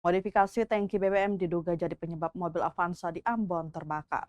Modifikasi tangki BBM diduga jadi penyebab mobil Avanza di Ambon terbakar.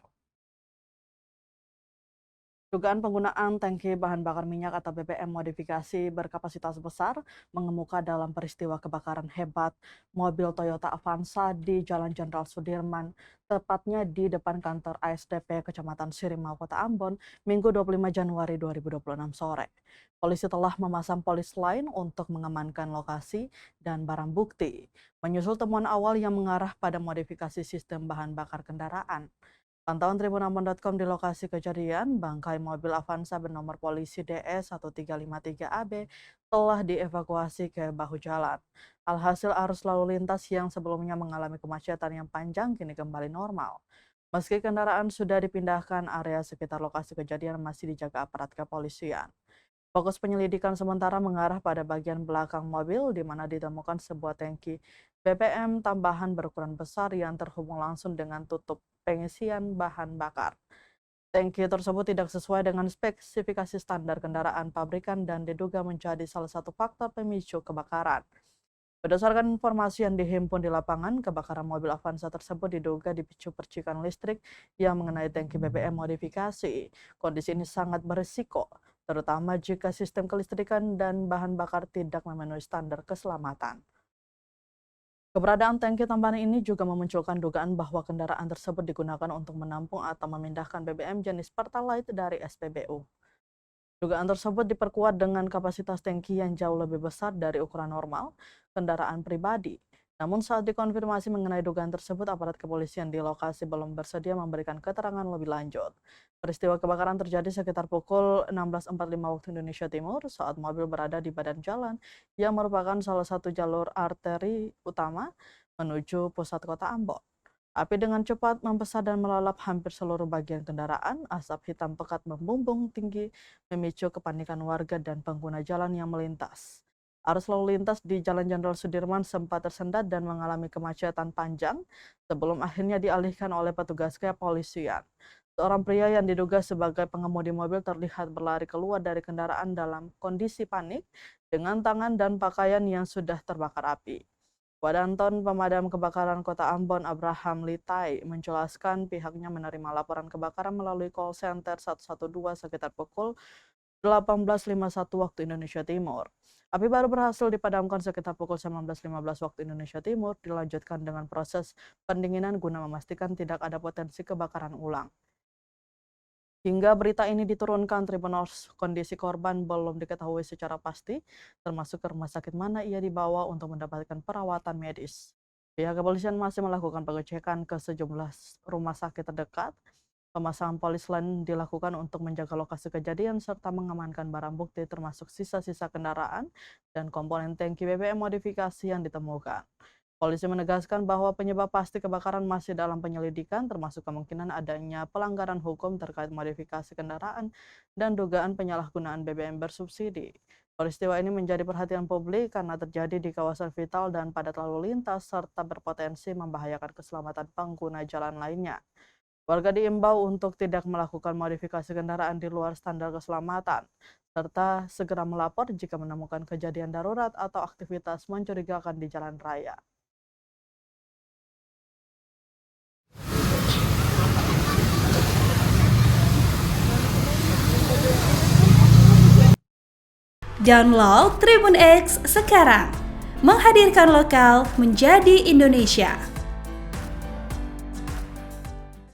Dugaan penggunaan tangki bahan bakar minyak atau BBM modifikasi berkapasitas besar mengemuka dalam peristiwa kebakaran hebat mobil Toyota Avanza di Jalan Jenderal Sudirman, tepatnya di depan kantor ASDP Kecamatan Sirimau, Kota Ambon, Minggu 25 Januari 2026 sore. Polisi telah memasang polis lain untuk mengamankan lokasi dan barang bukti, menyusul temuan awal yang mengarah pada modifikasi sistem bahan bakar kendaraan. Pantauan tribunambon.com di lokasi kejadian, bangkai mobil Avanza bernomor polisi DS1353AB telah dievakuasi ke bahu jalan. Alhasil arus lalu lintas yang sebelumnya mengalami kemacetan yang panjang kini kembali normal. Meski kendaraan sudah dipindahkan, area sekitar lokasi kejadian masih dijaga aparat kepolisian. Fokus penyelidikan sementara mengarah pada bagian belakang mobil di mana ditemukan sebuah tangki BBM tambahan berukuran besar yang terhubung langsung dengan tutup pengisian bahan bakar. Tangki tersebut tidak sesuai dengan spesifikasi standar kendaraan pabrikan dan diduga menjadi salah satu faktor pemicu kebakaran. Berdasarkan informasi yang dihimpun di lapangan, kebakaran mobil Avanza tersebut diduga dipicu percikan listrik yang mengenai tangki BBM modifikasi. Kondisi ini sangat berisiko, terutama jika sistem kelistrikan dan bahan bakar tidak memenuhi standar keselamatan. Keberadaan tangki tambahan ini juga memunculkan dugaan bahwa kendaraan tersebut digunakan untuk menampung atau memindahkan BBM jenis Pertalite dari SPBU. Dugaan tersebut diperkuat dengan kapasitas tangki yang jauh lebih besar dari ukuran normal kendaraan pribadi. Namun saat dikonfirmasi mengenai dugaan tersebut, aparat kepolisian di lokasi belum bersedia memberikan keterangan lebih lanjut. Peristiwa kebakaran terjadi sekitar pukul 16.45 waktu Indonesia Timur saat mobil berada di badan jalan yang merupakan salah satu jalur arteri utama menuju pusat kota Ambon. Api dengan cepat membesar dan melalap hampir seluruh bagian kendaraan. Asap hitam pekat membumbung tinggi, memicu kepanikan warga dan pengguna jalan yang melintas. Arus lalu lintas di Jalan Jenderal Sudirman sempat tersendat dan mengalami kemacetan panjang sebelum akhirnya dialihkan oleh petugas kepolisian. Seorang pria yang diduga sebagai pengemudi mobil terlihat berlari keluar dari kendaraan dalam kondisi panik dengan tangan dan pakaian yang sudah terbakar api. Wadanton Pemadam Kebakaran Kota Ambon Abraham Litai menjelaskan pihaknya menerima laporan kebakaran melalui call center 112 sekitar pukul 18.51 waktu Indonesia Timur. Api baru berhasil dipadamkan sekitar pukul 19.15 waktu Indonesia Timur, dilanjutkan dengan proses pendinginan guna memastikan tidak ada potensi kebakaran ulang. Hingga berita ini diturunkan Tribuners, kondisi korban belum diketahui secara pasti, termasuk ke rumah sakit mana ia dibawa untuk mendapatkan perawatan medis. Pihak kepolisian masih melakukan pengecekan ke sejumlah rumah sakit terdekat. Pemasangan polis lain dilakukan untuk menjaga lokasi kejadian serta mengamankan barang bukti termasuk sisa-sisa kendaraan dan komponen tangki BBM modifikasi yang ditemukan. Polisi menegaskan bahwa penyebab pasti kebakaran masih dalam penyelidikan, termasuk kemungkinan adanya pelanggaran hukum terkait modifikasi kendaraan dan dugaan penyalahgunaan BBM bersubsidi. Peristiwa ini menjadi perhatian publik karena terjadi di kawasan vital dan padat lalu lintas serta berpotensi membahayakan keselamatan pengguna jalan lainnya. Warga diimbau untuk tidak melakukan modifikasi kendaraan di luar standar keselamatan, serta segera melapor jika menemukan kejadian darurat atau aktivitas mencurigakan di jalan raya. Download Tribun X sekarang, menghadirkan lokal menjadi Indonesia.